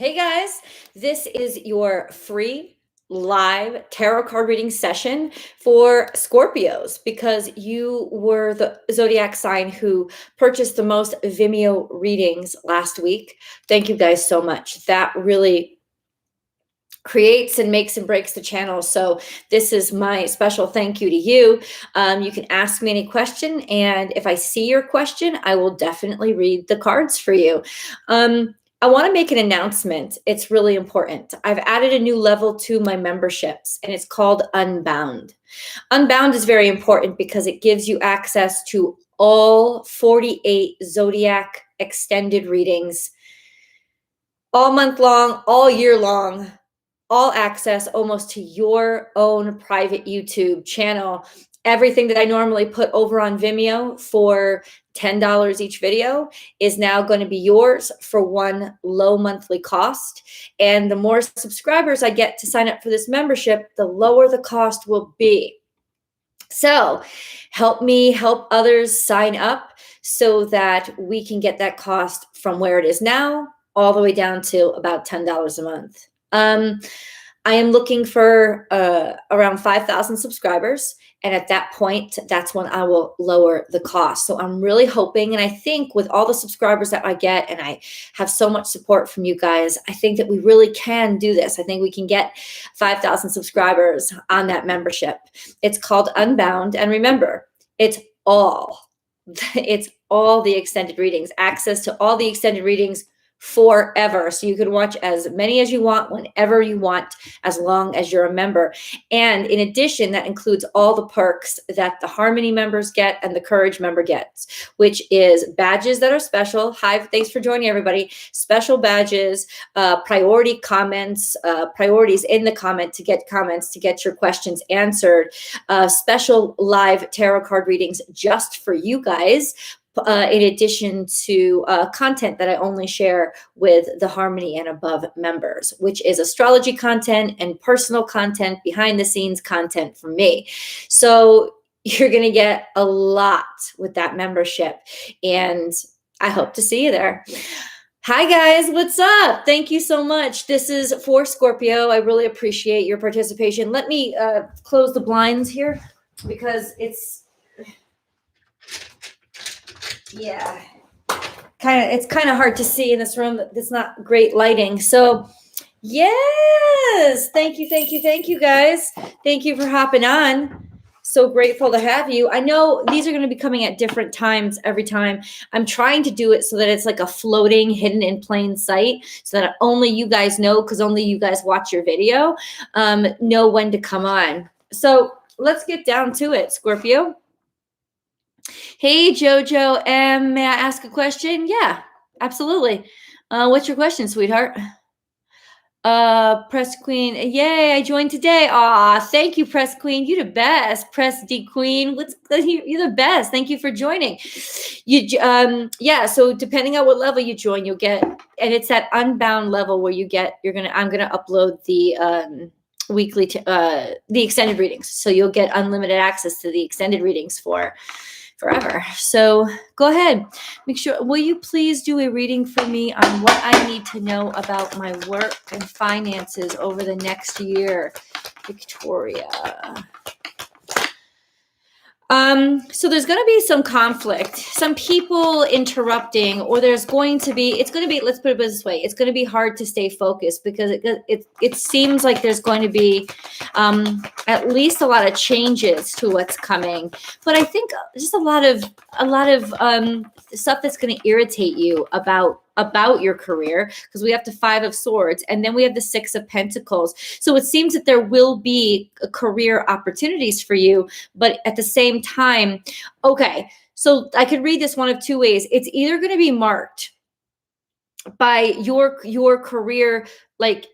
Hey guys, this is your free live tarot card reading session for Scorpios because you were the zodiac sign who purchased the most Vimeo readings last week. Thank you guys so much. That really creates and makes and breaks the channel. So this is my special thank you to you. You can ask me any question, and if I see your question, I will definitely read the cards for you. I want to make an announcement. It's really important. I've added a new level to my memberships, and it's called Unbound. Unbound is very important because it gives you access to all 48 zodiac extended readings all month long, all year long, all access almost to your own private YouTube channel. Everything that I normally put over on Vimeo for $10 each video is now going to be yours for one low monthly cost. And the more subscribers I get to sign up for this membership, the lower the cost will be. So help me help others sign up so that we can get that cost from where it is now all the way down to about $10 a month. I am looking for around 5,000 subscribers. And at that point, that's when I will lower the cost. So I'm really hoping, and I think with all the subscribers that I get, and I have so much support from you guys, I think that we really can do this. I think we can get 5,000 subscribers on that membership. It's called Unbound. And remember, it's all the extended readings, access to all the extended readings forever. So you can watch as many as you want, whenever you want, as long as you're a member. And in addition, that includes all the perks that the Harmony members get and the Courage member gets, which is badges that are special. Hi, thanks for joining everybody. Special badges, priority comments, priorities in the comment to get comments, to get your questions answered, special live tarot card readings just for you guys, in addition to content that I only share with the Harmony and above members, which is astrology content and personal content, behind the scenes content from me. So you're going to get a lot with that membership, and I hope to see you there. Hi guys, what's up? Thank you so much. This is for Scorpio. I really appreciate your participation. Let me close the blinds here because it's it's kind of hard to see in this room. It's not great lighting. So yes, thank you guys. Thank you for hopping on. So grateful to have you. I know these are going to be coming at different times every time. I'm trying to do it so that it's like a floating, hidden in plain sight, so that only you guys know, because only you guys watch your video, know when to come on. So let's get down to it, Scorpio. Hey, Jojo, may I ask a question? Yeah, absolutely. What's your question, sweetheart? Press Queen. Yay, I joined today. Aw, thank you, Press Queen. You're the best. Press D Queen. You're the best. Thank you for joining. Yeah, so depending on what level you join, you'll get, and it's that Unbound level where I'm gonna upload the weekly the extended readings. So you'll get unlimited access to the extended readings for forever. So go ahead. Make sure, will you please do a reading for me on what I need to know about my work and finances over the next year, Victoria? So there's going to be some conflict, some people interrupting, or let's put it this way, it's going to be hard to stay focused because it seems like there's going to be at least a lot of changes to what's coming. But I think just a lot of stuff that's going to irritate you about your career, because we have the 5 of Swords and then we have the 6 of Pentacles. So it seems that there will be career opportunities for you, but at the same time, okay, so I could read this one of 2 ways. It's either going to be marked by your career, like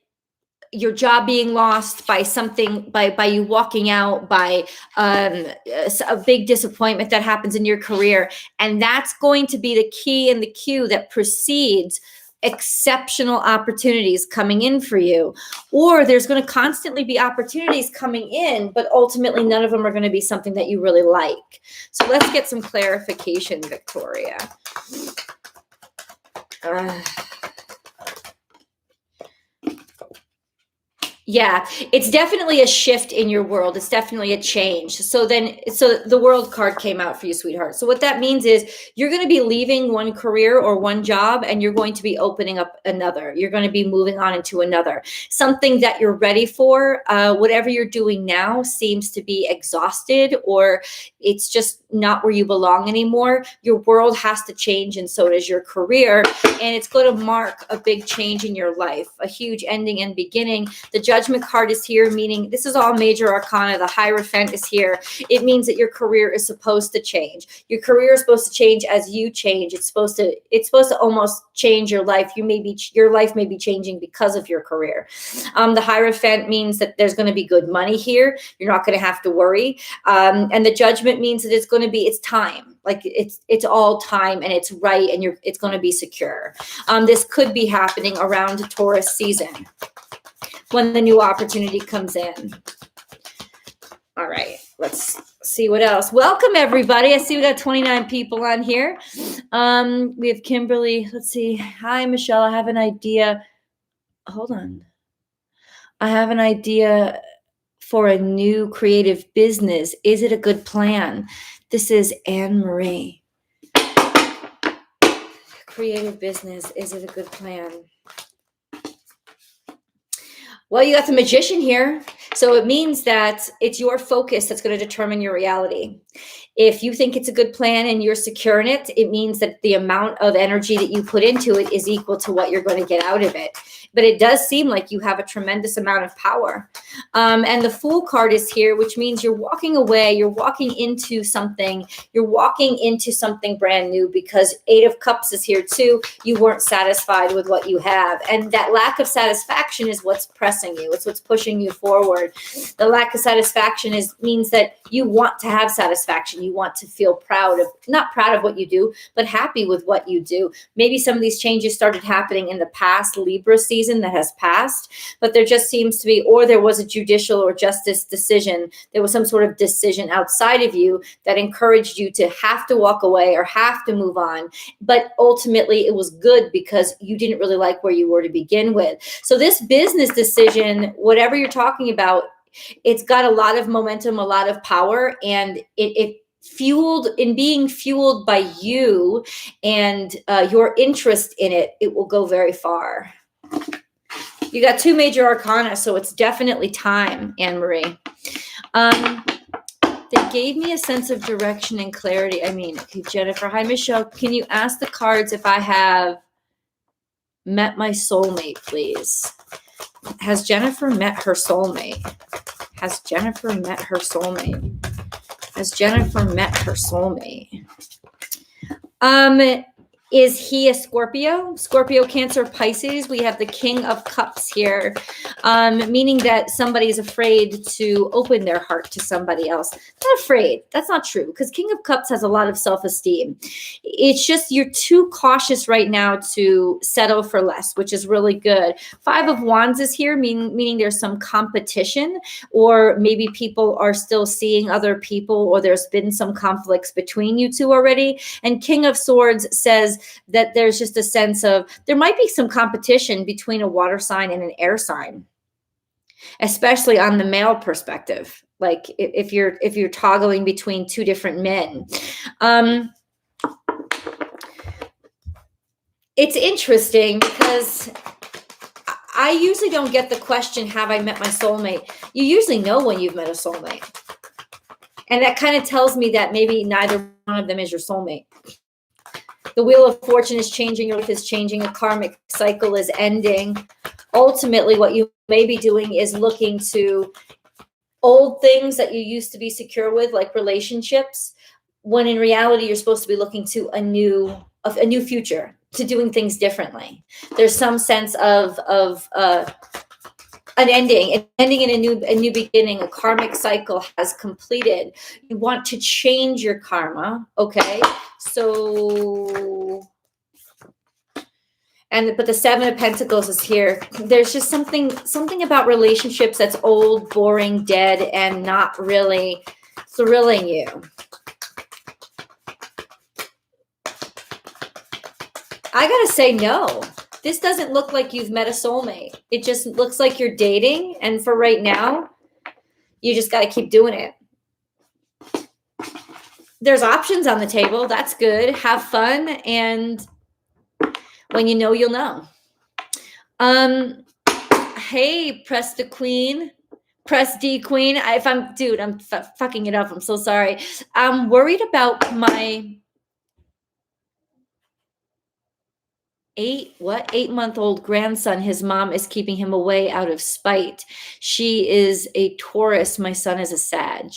your job being lost, by something, by you walking out, by a big disappointment that happens in your career. And that's going to be the key and the cue that precedes exceptional opportunities coming in for you. Or there's going to constantly be opportunities coming in, but ultimately none of them are going to be something that you really like. So let's get some clarification, Victoria. Yeah, it's definitely a shift in your world. It's definitely a change. So the world card came out for you, sweetheart. So what that means is you're going to be leaving one career or one job, and you're going to be opening up another. You're going to be moving on into another, something that you're ready for. Whatever you're doing now seems to be exhausted, or it's just not where you belong anymore. Your world has to change, and so does your career. And it's going to mark a big change in your life, a huge ending and beginning. The Judgment card is here, meaning this is all major arcana. The Hierophant is here. It means that your career is supposed to change. Your career is supposed to change as you change. It's supposed to almost change your life. Your life may be changing because of your career. The Hierophant means that there's going to be good money here. You're not going to have to worry. And the Judgment means that it's time. Like it's all time, and it's right, and it's going to be secure. This could be happening around Taurus season, when the new opportunity comes in. All right, let's see what else. Welcome, everybody. I see we got 29 people on here. We have Kimberly. Let's see. Hi, Michelle. I have an idea. Hold on. I have an idea for a new creative business. Is it a good plan? This is Anne Marie. Creative business. Is it a good plan? Well, you got the Magician here. So it means that it's your focus that's going to determine your reality. If you think it's a good plan and you're secure in it, it means that the amount of energy that you put into it is equal to what you're going to get out of it. But it does seem like you have a tremendous amount of power. And the Fool card is here, which means you're walking away. You're walking into something. You're walking into something brand new, because 8 of Cups is here too. You weren't satisfied with what you have. And that lack of satisfaction is what's pressing you. It's what's pushing you forward. The lack of satisfaction means that you want to have satisfaction. You want to feel not proud of what you do, but happy with what you do. Maybe some of these changes started happening in the past Libra season that has passed, but there just seems to be, or there was a judicial or justice decision. There was some sort of decision outside of you that encouraged you to have to walk away or have to move on. But ultimately it was good, because you didn't really like where you were to begin with. So this business decision, whatever you're talking about, it's got a lot of momentum, a lot of power, and being fueled by you and your interest in it, it will go very far. You got 2 major arcana, so it's definitely time, Anne Marie. They gave me a sense of direction and clarity. Okay, Jennifer. Hi, Michelle. Can you ask the cards if I have met my soulmate, please? Has Jennifer met her soulmate? Has Jennifer met her soulmate? Has Jennifer met her soulmate? Is he a Scorpio? Scorpio, Cancer, Pisces. We have the King of Cups here, meaning that somebody is afraid to open their heart to somebody else. Not afraid. That's not true, because King of Cups has a lot of self-esteem. It's just you're too cautious right now to settle for less, which is really good. 5 of Wands is here, meaning there's some competition, or maybe people are still seeing other people, or there's been some conflicts between you two already. And King of Swords says that there's just a sense of there might be some competition between a water sign and an air sign, especially on the male perspective. Like if you're toggling between 2 different men. It's interesting because I usually don't get the question, have I met my soulmate? You usually know when you've met a soulmate. And that kind of tells me that maybe neither one of them is your soulmate. The Wheel of Fortune is changing. Your life is changing. A karmic cycle is ending. Ultimately, what you may be doing is looking to old things that you used to be secure with, like relationships, when in reality, you're supposed to be looking to a new future, to doing things differently. There's some sense of an ending in a new beginning. A karmic cycle has completed. You want to change your karma, okay? So, but the 7 of Pentacles is here. There's just something about relationships that's old, boring, dead, and not really thrilling you. I gotta say no. This doesn't look like you've met a soulmate. It just looks like you're dating. And for right now, you just got to keep doing it. There's options on the table. That's good. Have fun. And when you know, you'll know. Hey, press the queen. Press D queen. I'm fucking it up. I'm so sorry. I'm worried about my 8-month-old grandson. His mom is keeping him away out of spite. She is a Taurus. My son is a Sag.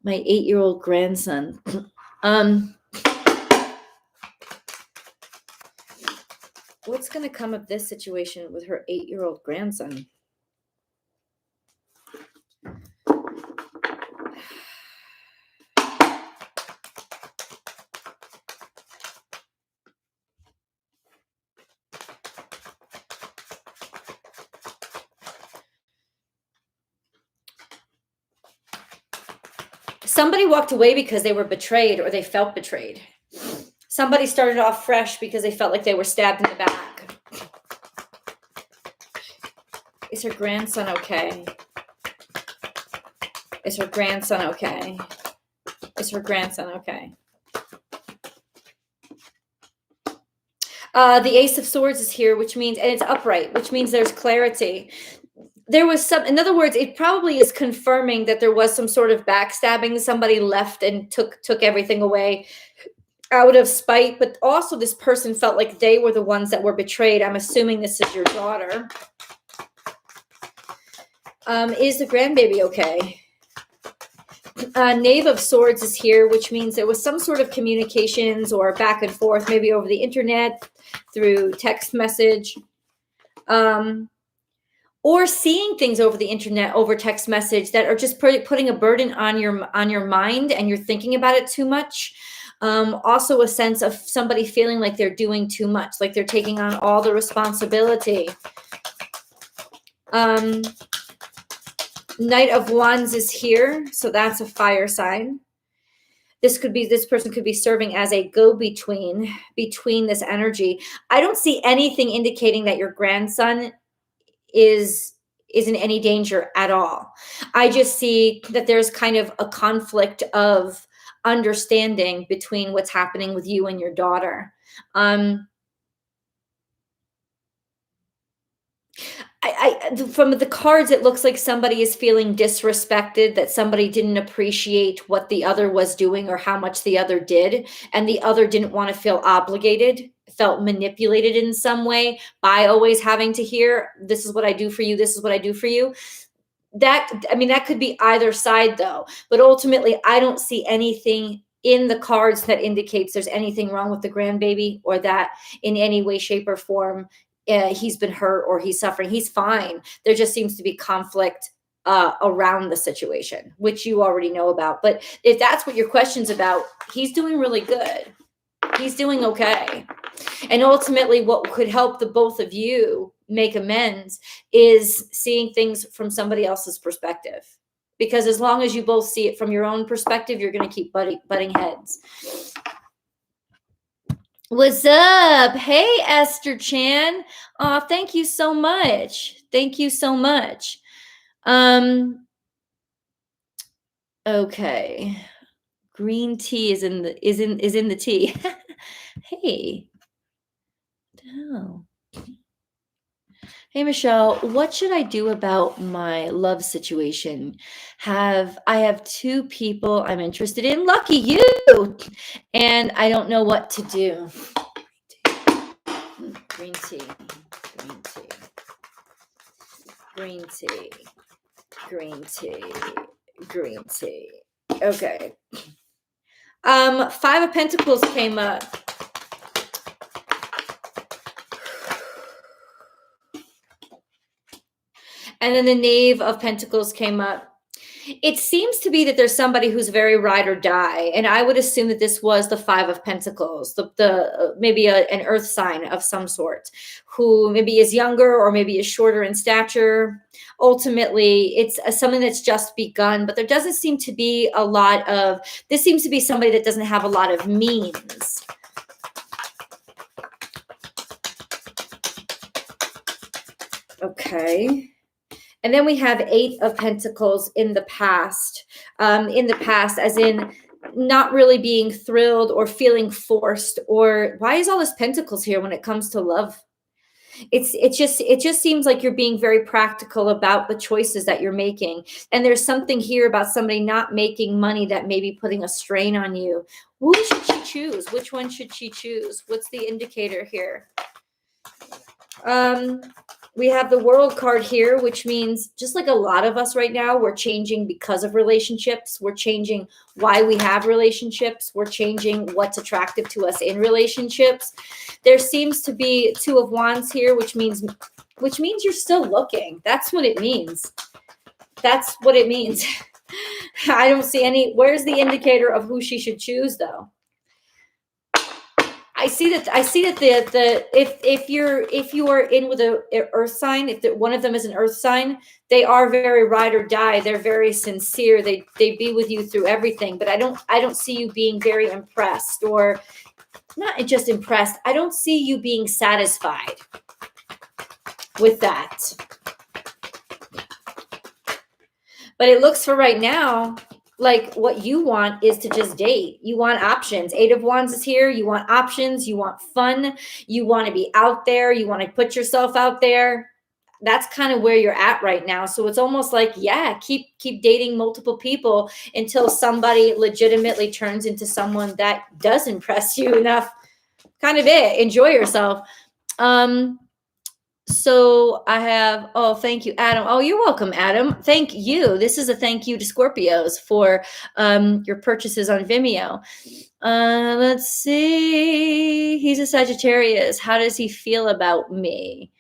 My 8-year-old grandson. What's going to come of this situation with her 8-year-old grandson? Somebody walked away because they were betrayed or they felt betrayed. Somebody started off fresh because they felt like they were stabbed in the back. Is her grandson okay? Is her grandson okay? Is her grandson okay? The Ace of Swords is here, which means, and it's upright, which means there's clarity. There was some, in other words, it probably is confirming that there was some sort of backstabbing. Somebody left and took everything away out of spite, but also this person felt like they were the ones that were betrayed. I'm assuming this is your daughter. Is the grandbaby okay? Knave of Swords is here, which means there was some sort of communications or back and forth, maybe over the internet, through text message, or seeing things over the internet, over text message that are just putting a burden on your mind, and you're thinking about it too much. Also a sense of somebody feeling like they're doing too much, like they're taking on all the responsibility. Knight of Wands is here, so that's a fire sign. This person could be serving as a go-between between this energy. I don't see anything indicating that your grandson is in any danger at all. I just see that there's kind of a conflict of understanding between what's happening with you and your daughter. From the cards, it looks like somebody is feeling disrespected, that somebody didn't appreciate what the other was doing or how much the other did, and the other didn't want to feel obligated, felt manipulated in some way by always having to hear, this is what I do for you, this is what I do for you. That could be either side though, but ultimately I don't see anything in the cards that indicates there's anything wrong with the grandbaby, or that in any way, shape, or form he's been hurt or he's suffering. He's fine. There just seems to be conflict around the situation, which you already know about. But if that's what your question's about, he's doing really good. He's doing okay. And ultimately, what could help the both of you make amends is seeing things from somebody else's perspective. Because as long as you both see it from your own perspective, you're going to keep butting heads. What's up? Hey, Esther Chan. Oh, thank you so much. Thank you so much. Okay. Green tea is in the tea. Hey. Oh. Hey, Michelle, what should I do about my love situation? I have 2 people I'm interested in. Lucky you. And I don't know what to do. Green tea. Green tea. Green tea. Green tea. Green tea. Okay. 5 of Pentacles came up. And then the Knave of Pentacles came up. It seems to be that there's somebody who's very ride or die. And I would assume that this was the 5 of Pentacles, the maybe an earth sign of some sort, who maybe is younger or maybe is shorter in stature. Ultimately, it's something that's just begun, but there doesn't seem to be a lot of, this seems to be somebody that doesn't have a lot of means. Okay. And then we have 8 of Pentacles in the past, as in not really being thrilled or feeling forced, or why is all this Pentacles here when it comes to love? It just seems like you're being very practical about the choices that you're making. And there's something here about somebody not making money that may be putting a strain on you. Who should she choose? Which one should she choose? What's the indicator here? We have the World card here, which means just like a lot of us right now, we're changing because of relationships. We're changing why we have relationships. We're changing what's attractive to us in relationships. There seems to be 2 of Wands here, which means you're still looking. That's what it means. That's what it means. I don't see any. Where's the indicator of who she should choose, though? I see that if you are in with a earth sign, if one of them is an earth sign, they are very ride or die. They're very sincere. They be with you through everything. But I don't see you being very impressed, or not just impressed. I don't see you being satisfied with that. But it looks for right now like what you want is to just date. You want options. 8 of Wands is here. You want options. You want fun. You want to be out there. You want to put yourself out there. That's kind of where you're at right now. So it's almost like, yeah, keep dating multiple people until somebody legitimately turns into someone that does impress you enough. Kind of it. Enjoy yourself. So I have, oh, thank you, Adam. Oh, you're welcome, Adam. Thank you. This is a thank you to Scorpios for your purchases on Vimeo. Let's see. He's a Sagittarius. How does he feel about me?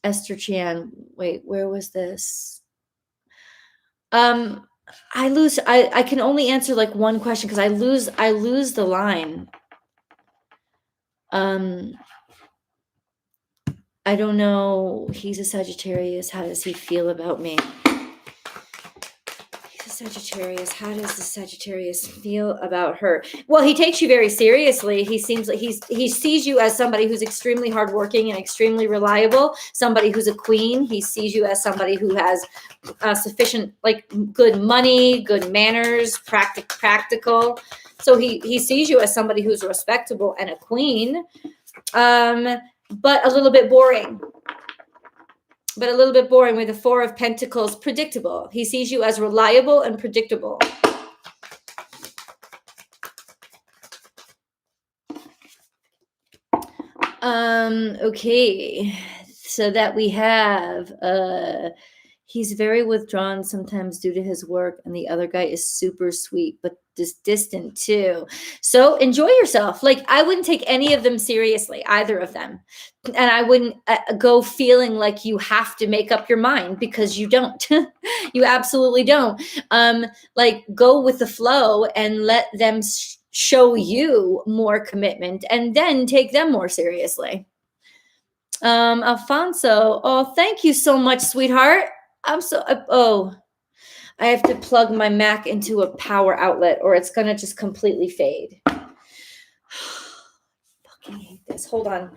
Esther Chan. Wait, where was this? I can only answer like one question because I lose the line. I don't know. He's a Sagittarius. How does he feel about me? He's a Sagittarius. How does the Sagittarius feel about her? Well, he takes you very seriously. He seems like he sees you as somebody who's extremely hardworking and extremely reliable, somebody who's a queen. He sees you as somebody who has sufficient, like, good money, good manners, practical. So he sees you as somebody who's respectable and a queen. But a little bit boring. With the 4 of Pentacles, predictable. He sees you as reliable and predictable. Okay. So that we have, he's very withdrawn sometimes due to his work, and the other guy is super sweet, but just distant too. So enjoy yourself. Like, I wouldn't take any of them seriously, either of them. And I wouldn't go feeling like you have to make up your mind, because you don't. You absolutely don't. Like, go with the flow and let them show you more commitment, and then take them more seriously. Alfonso, oh, thank you so much, sweetheart. I have to plug my Mac into a power outlet, or it's gonna just completely fade. Fucking hate this. Hold on.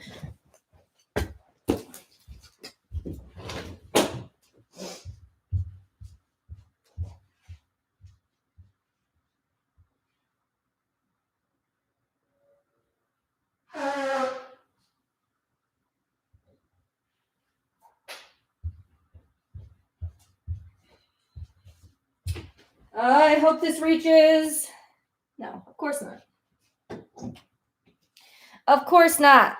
I hope this reaches. No, of course not. Of course not.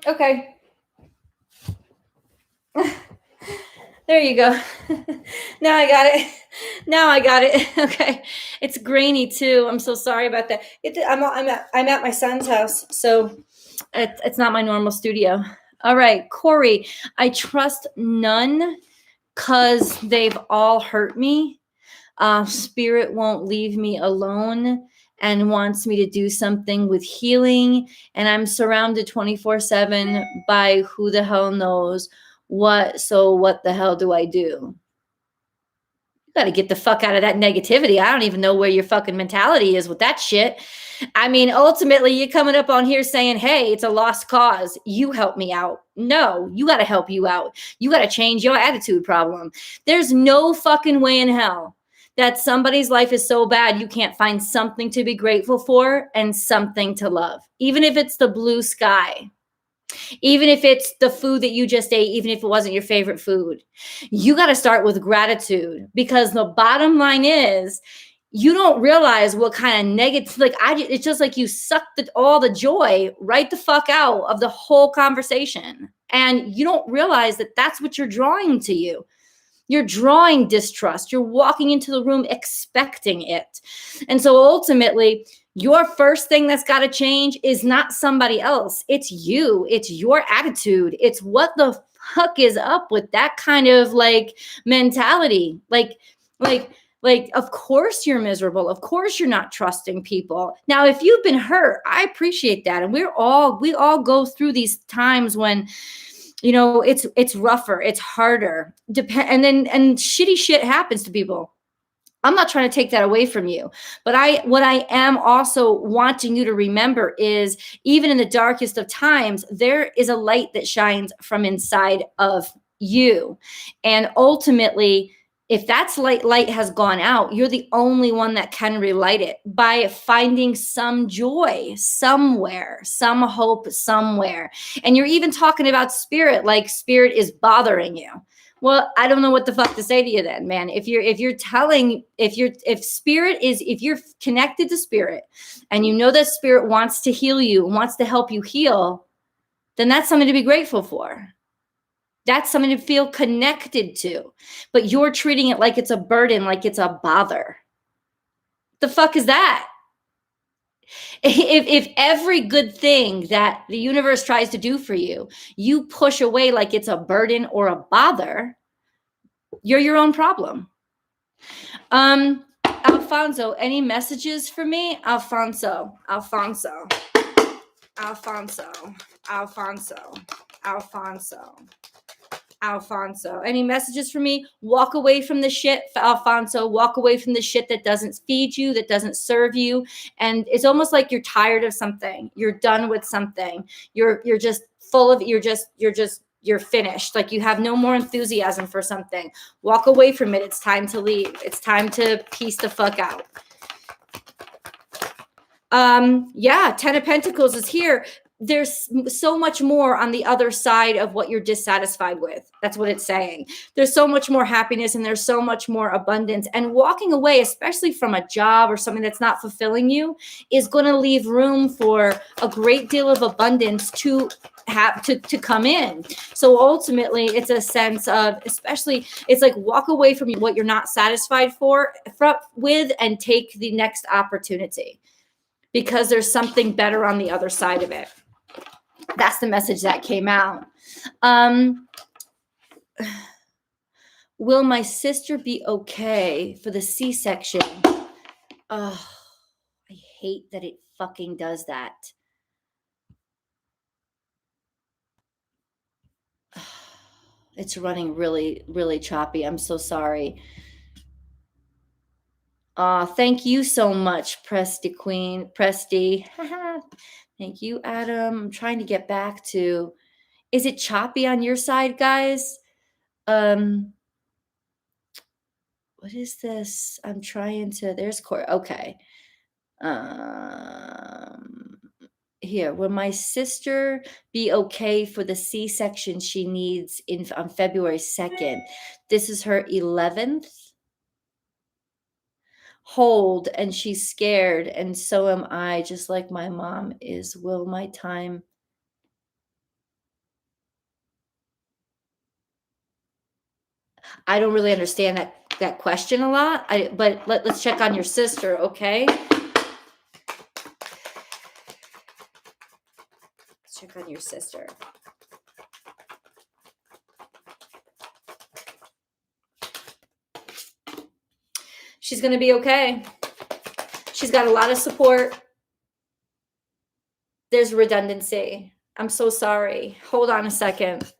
Okay. There you go. Now I got it. Okay. It's grainy too. I'm so sorry about that. I'm at my son's house, so it's not my normal studio. All right, Corey, I trust none because they've all hurt me. Spirit won't leave me alone and wants me to do something with healing. And I'm surrounded 24/7 by who the hell knows what. So what the hell do I do? You Better get the fuck out of that negativity. I don't even know where your fucking mentality is with that shit. I mean, ultimately, you're coming up on here saying, hey, it's a lost cause. You help me out. No, you got to help you out. You got to change your attitude problem. There's no fucking way in hell that somebody's life is so bad you can't find something to be grateful for and something to love. Even if it's the blue sky, even if it's the food that you just ate, even if it wasn't your favorite food, you got to start with gratitude, because the bottom line is you don't realize what kind of negative, it's just like you sucked all the joy right the fuck out of the whole conversation. And you don't realize that that's what you're drawing to you. You're drawing distrust. You're walking into the room expecting it. And so ultimately, your first thing that's got to change is not somebody else. It's you. It's your attitude. It's what the fuck is up with that kind of mentality. Of course you're miserable. Of course you're not trusting people. Now, if you've been hurt, I appreciate that. And we all go through these times when, it's rougher, it's harder. And shitty shit happens to people. I'm not trying to take that away from you, but what I am also wanting you to remember is, even in the darkest of times, there is a light that shines from inside of you. And ultimately, if that's light has gone out, you're the only one that can relight it by finding some joy somewhere, some hope somewhere. And you're even talking about spirit, like spirit is bothering you. Well, I don't know what the fuck to say to you then, man. If you're connected to spirit and you know that spirit wants to heal you, wants to help you heal, then that's something to be grateful for. That's something to feel connected to. But you're treating it like it's a burden, like it's a bother. The fuck is that? If every good thing that the universe tries to do for you, you push away like it's a burden or a bother, you're your own problem. Alfonso, any messages for me? Alfonso, any messages for me? Walk away from the shit, Alfonso. Walk away from the shit that doesn't feed you, that doesn't serve you. And it's almost like you're tired of something. You're done with something. You're just full of, you're finished. Like you have no more enthusiasm for something. Walk away from it. It's time to leave. It's time to peace the fuck out. Yeah, 10 of Pentacles is here. There's so much more on the other side of what you're dissatisfied with. That's what it's saying. There's so much more happiness and there's so much more abundance. And walking away, especially from a job or something that's not fulfilling you, is going to leave room for a great deal of abundance to have to come in. So ultimately, it's a sense of, especially, it's like walk away from what you're not satisfied with and take the next opportunity, because there's something better on the other side of it. That's the message that came out. Will my sister be okay for the C-section? Oh, I hate that it fucking does that. It's running really, really choppy. I'm so sorry. Thank you so much, Presty Queen. Presty. Thank you, Adam. I'm trying to get back to, is it choppy on your side, guys? What is this? I'm trying to, there's Corey. Okay. Here, will my sister be okay for the C-section she needs on February 2nd? This is her 11th. Hold, and she's scared, and so am I, just like my mom is. Will my time? I don't really understand that question a lot. But let's check on your sister, okay? Let's check on your sister. She's going to be okay. She's got a lot of support. There's redundancy. I'm so sorry. Hold on a second.